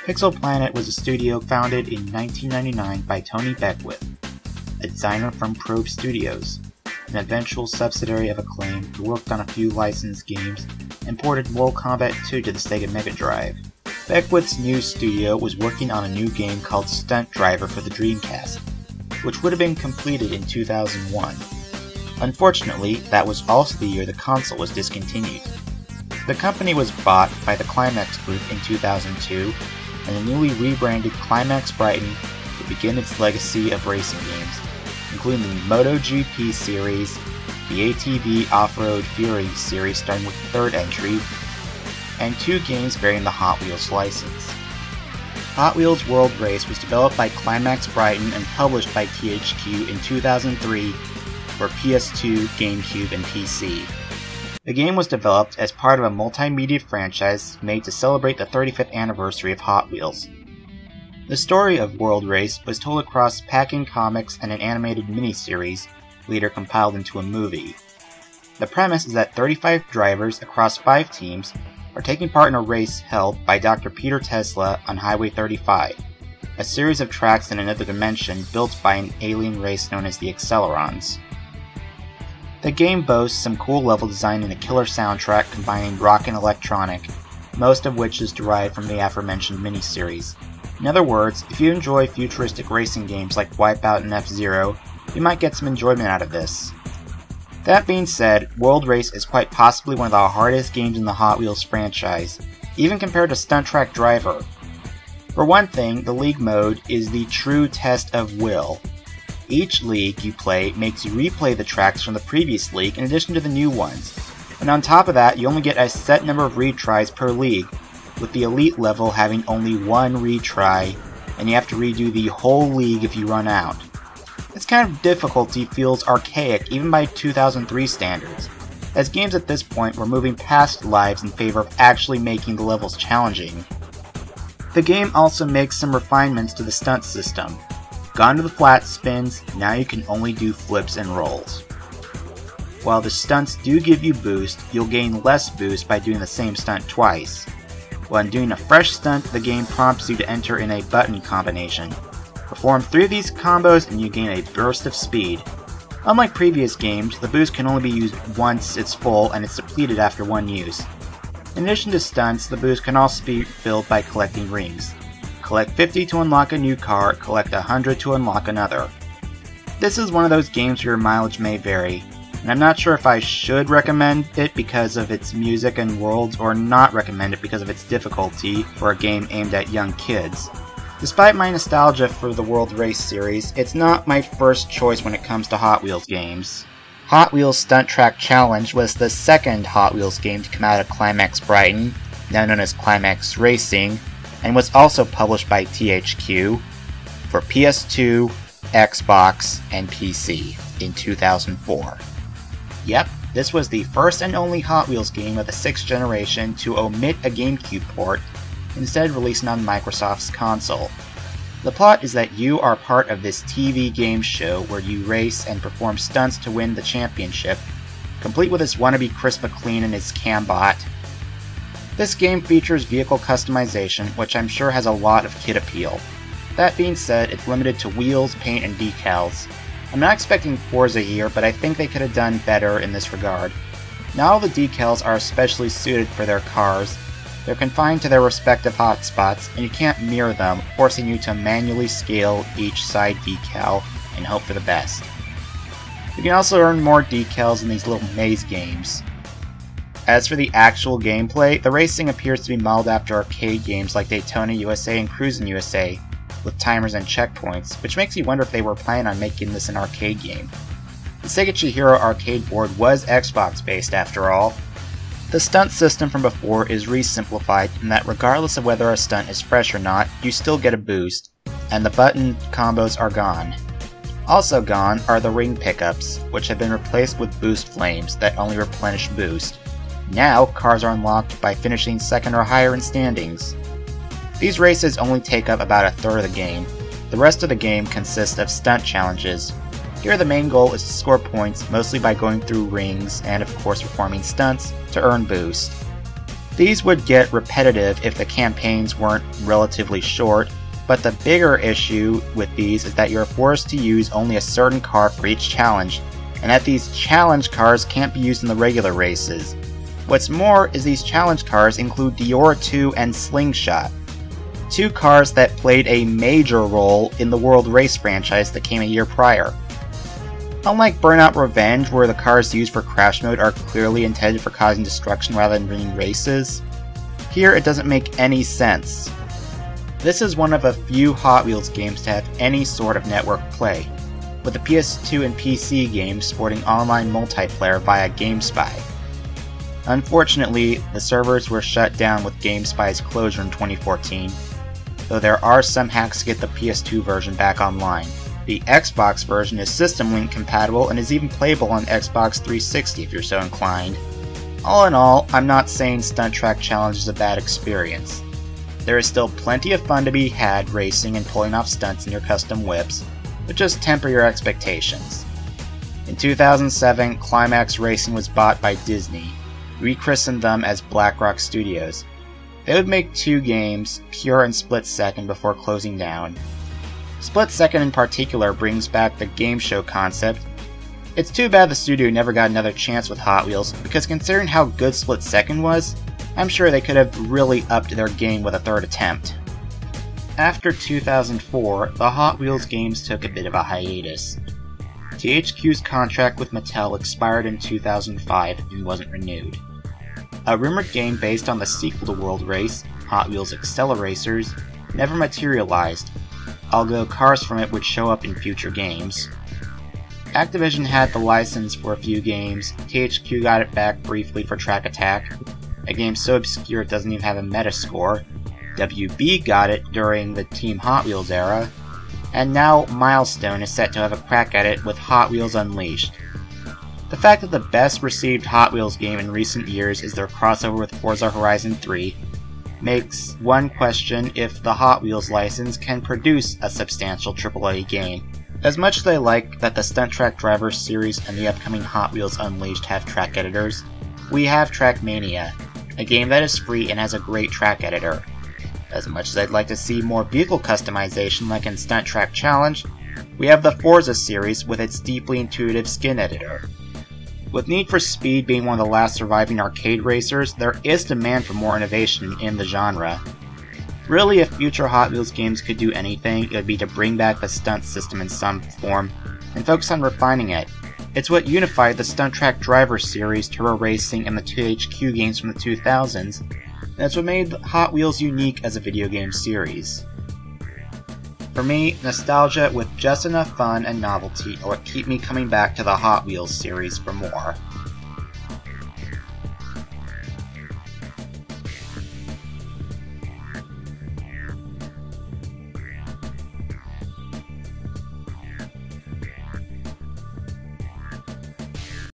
Pixel Planet was a studio founded in 1999 by Tony Beckwith, a designer from Probe Studios, an eventual subsidiary of Acclaim who worked on a few licensed games and ported Mortal Kombat 2 to the Sega Mega Drive. Beckwith's new studio was working on a new game called Stunt Driver for the Dreamcast, which would have been completed in 2001. Unfortunately, that was also the year the console was discontinued. The company was bought by the Climax Group in 2002, and the newly rebranded Climax Brighton would begin its legacy of racing games, including the MotoGP series, the ATV Off-Road Fury series starting with the third entry, and 2 games bearing the Hot Wheels license. Hot Wheels World Race was developed by Climax Brighton and published by THQ in 2003 for PS2, GameCube, and PC. The game was developed as part of a multimedia franchise made to celebrate the 35th anniversary of Hot Wheels. The story of World Race was told across packing comics and an animated miniseries, later compiled into a movie. The premise is that 35 drivers across 5 teams are taking part in a race held by Dr. Peter Tesla on Highway 35, a series of tracks in another dimension built by an alien race known as the Xplorer. The game boasts some cool level design and a killer soundtrack combining rock and electronic, most of which is derived from the aforementioned miniseries. In other words, if you enjoy futuristic racing games like Wipeout and F-Zero, you might get some enjoyment out of this. That being said, World Race is quite possibly one of the hardest games in the Hot Wheels franchise, even compared to Stunt Track Driver. For one thing, the League mode is the true test of will. Each league you play makes you replay the tracks from the previous league in addition to the new ones, and on top of that you only get a set number of retries per league, with the elite level having only 1 retry, and you have to redo the whole league if you run out. This kind of difficulty feels archaic even by 2003 standards, as games at this point were moving past lives in favor of actually making the levels challenging. The game also makes some refinements to the stunt system. Gone to the flat spins, now you can only do flips and rolls. While the stunts do give you boost, you'll gain less boost by doing the same stunt twice. When doing a fresh stunt, the game prompts you to enter in a button combination. Perform 3 of these combos and you gain a burst of speed. Unlike previous games, the boost can only be used once it's full and it's depleted after 1 use. In addition to stunts, the boost can also be filled by collecting rings. Collect 50 to unlock a new car, collect 100 to unlock another. This is one of those games where your mileage may vary, and I'm not sure if I should recommend it because of its music and worlds or not recommend it because of its difficulty for a game aimed at young kids. Despite my nostalgia for the World Race series, it's not my first choice when it comes to Hot Wheels games. Hot Wheels Stunt Track Challenge was the second Hot Wheels game to come out of Climax Brighton, now known as Climax Racing, and was also published by THQ for PS2, Xbox, and PC in 2004. Yep, this was the first and only Hot Wheels game of the 6th generation to omit a GameCube port, instead releasing on Microsoft's console. The plot is that you are part of this TV game show where you race and perform stunts to win the championship, complete with his wannabe Chris McLean and his Cambot. This game features vehicle customization, which I'm sure has a lot of kid appeal. That being said, it's limited to wheels, paint, and decals. I'm not expecting Forza here, but I think they could have done better in this regard. Not all the decals are especially suited for their cars. They're confined to their respective hotspots, and you can't mirror them, forcing you to manually scale each side decal and hope for the best. You can also earn more decals in these little maze games. As for the actual gameplay, the racing appears to be modeled after arcade games like Daytona USA and Cruisin' USA, with timers and checkpoints, which makes you wonder if they were planning on making this an arcade game. The Sega Chihiro arcade board was Xbox based after all. The stunt system from before is re-simplified in that regardless of whether a stunt is fresh or not, you still get a boost, and the button combos are gone. Also gone are the ring pickups, which have been replaced with boost flames that only replenish boost. Now, cars are unlocked by finishing second or higher in standings. These races only take up about a third of the game. The rest of the game consists of stunt challenges. Here the main goal is to score points, mostly by going through rings and of course performing stunts to earn boost. These would get repetitive if the campaigns weren't relatively short, but the bigger issue with these is that you're forced to use only a certain car for each challenge, and that these challenge cars can't be used in the regular races. What's more is these challenge cars include Dior 2 and Slingshot, two cars that played a major role in the World Race franchise that came a year prior. Unlike Burnout Revenge, where the cars used for Crash Mode are clearly intended for causing destruction rather than winning races, here it doesn't make any sense. This is one of a few Hot Wheels games to have any sort of network play, with the PS2 and PC games sporting online multiplayer via GameSpy. Unfortunately, the servers were shut down with GameSpy's closure in 2014, though there are some hacks to get the PS2 version back online. The Xbox version is System Link compatible and is even playable on Xbox 360 if you're so inclined. All in all, I'm not saying Stunt Challenges is a bad experience. There is still plenty of fun to be had racing and pulling off stunts in your custom whips, but just temper your expectations. In 2007, Climax Racing was bought by Disney, rechristened them as BlackRock Studios. They would make two games, Pure and Split Second, before closing down. Split Second in particular brings back the game show concept. It's too bad the studio never got another chance with Hot Wheels, because considering how good Split Second was, I'm sure they could have really upped their game with a third attempt. After 2004, the Hot Wheels games took a bit of a hiatus. THQ's contract with Mattel expired in 2005 and wasn't renewed. A rumored game based on the sequel to World Race, Hot Wheels Acceleracers, never materialized, although cars from it would show up in future games. Activision had the license for a few games. THQ got it back briefly for Track Attack, a game so obscure it doesn't even have a Metascore. WB got it during the Team Hot Wheels era, and now Milestone is set to have a crack at it with Hot Wheels Unleashed. The fact that the best received Hot Wheels game in recent years is their crossover with Forza Horizon 3 makes one question if the Hot Wheels license can produce a substantial AAA game. As much as I like that the Stunt Track Drivers series and the upcoming Hot Wheels Unleashed have track editors, we have Track Mania, a game that is free and has a great track editor. As much as I'd like to see more vehicle customization like in Stunt Track Challenge, we have the Forza series with its deeply intuitive skin editor. With Need for Speed being one of the last surviving arcade racers, there is demand for more innovation in the genre. Really, if future Hot Wheels games could do anything, it would be to bring back the stunt system in some form, and focus on refining it. It's what unified the Stunt Track Drivers series, Turbo Racing, and the THQ games from the 2000s, and it's what made Hot Wheels unique as a video game series. For me, nostalgia with just enough fun and novelty are what keep me coming back to the Hot Wheels series for more.